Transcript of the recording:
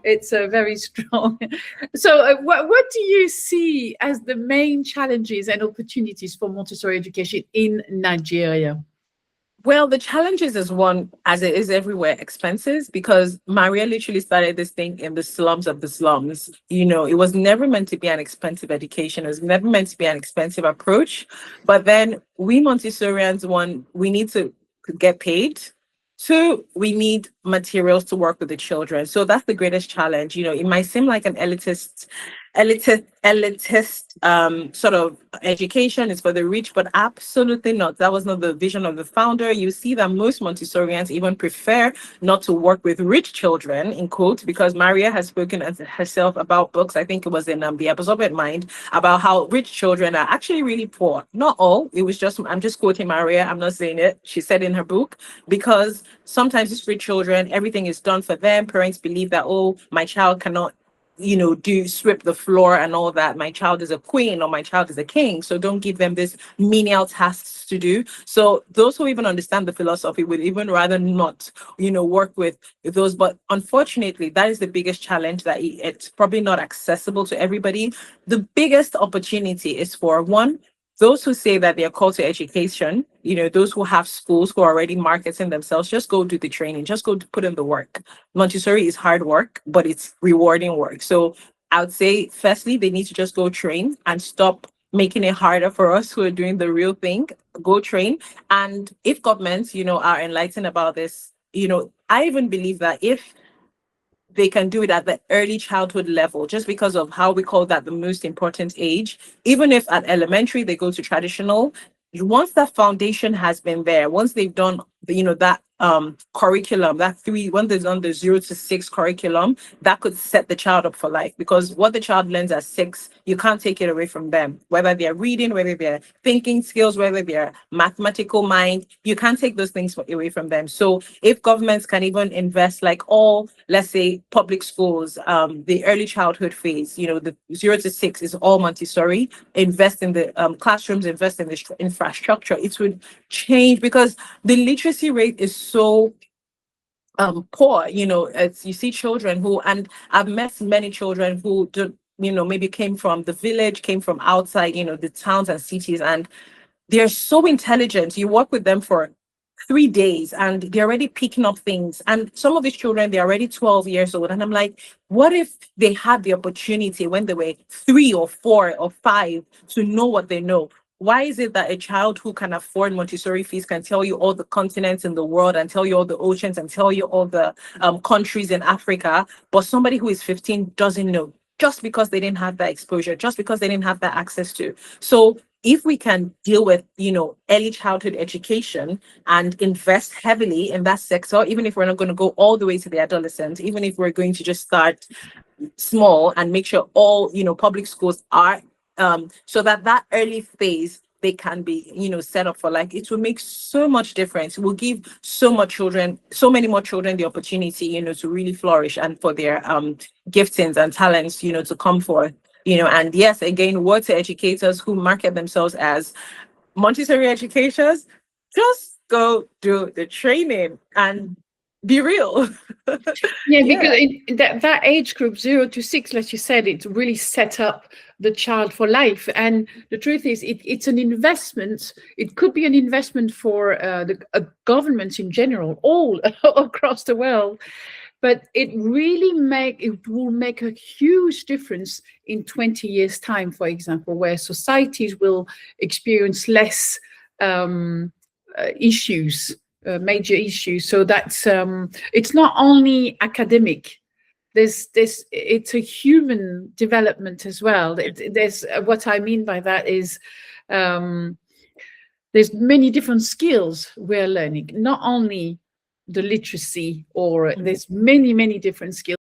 It's very strong. So what do you see as the main challenges and opportunities for Montessori education in Nigeria? Well, the challenges is one, as it is everywhere, expenses, because Maria literally started this thing in the slums of the slums. It was never meant to be an expensive education. It was never meant to be an expensive approach. But then we Montessorians, one, we need to get paid. Two, we need materials to work with the children. So that's the greatest challenge. It might seem like an elitist sort of education is for the rich, but absolutely not. That was not the vision of the founder. You see that most Montessorians even prefer not to work with rich children, in quotes, because Maria has spoken as herself about books. I think it was in the Absorbent Mind, about how rich children are actually really poor. Not all. It was just, I'm just quoting Maria. I'm not saying it. She said in her book, because sometimes these rich children, everything is done for them. Parents believe that, oh, my child cannot do sweep the floor and all that. My child is a queen or my child is a king. So don't give them this menial tasks to do. So those who even understand the philosophy would even rather not, work with those. But unfortunately, that is the biggest challenge, that it's probably not accessible to everybody. The biggest opportunity is for one, those who say that they're called to education, those who have schools who are already marketing themselves, just go do the training, just go to put in the work. Montessori is hard work, but it's rewarding work. So I would say, firstly, they need to just go train and stop making it harder for us who are doing the real thing. Go train. And if governments, are enlightened about this, I even believe that if they can do it at the early childhood level, just because of how we call that the most important age. Even if at elementary they go to traditional, once that foundation has been there, once they've done that curriculum, when they've done the 0 to 6 curriculum, that could set the child up for life, because what the child learns at 6, you can't take it away from them. Whether they're reading, whether they're thinking skills, whether they're mathematical mind, you can't take those things away from them. So if governments can even invest, like all, let's say, public schools, the early childhood phase, the 0 to 6 is all Montessori, invest in the classrooms, invest in the infrastructure, it would change, because the literacy rate is so poor. As you see children who, and I've met many children who maybe came from the village, came from outside, the towns and cities, and they're so intelligent. You work with them for 3 days and they're already picking up things. And some of these children, they're already 12 years old. And I'm like, what if they had the opportunity when they were 3 or 4 or 5 to know what they know? Why is it that a child who can afford Montessori fees can tell you all the continents in the world and tell you all the oceans and tell you all the countries in Africa, but somebody who is 15 doesn't know, just because they didn't have that exposure, just because they didn't have that access to? So if we can deal with, early childhood education and invest heavily in that sector, even if we're not going to go all the way to the adolescent, even if we're going to just start small and make sure all, public schools are, so that early phase, they can be, set up for life, it will make so much difference. It will give so many more children the opportunity, to really flourish and for their giftings and talents, to come forth. And yes, again, water educators who market themselves as Montessori educators, just go do the training and be real. Yeah, because in that age group 0 to 6, like you said, it really set up the child for life. And the truth is, it's an investment. It could be an investment for the governments in general, all across the world. But it will make a huge difference in 20 years' time, for example, where societies will experience less issues, major issues. So that's it's not only academic. It's a human development as well. There's what I mean by that is there's many different skills we're learning, not only the literacy, or there's many different skills.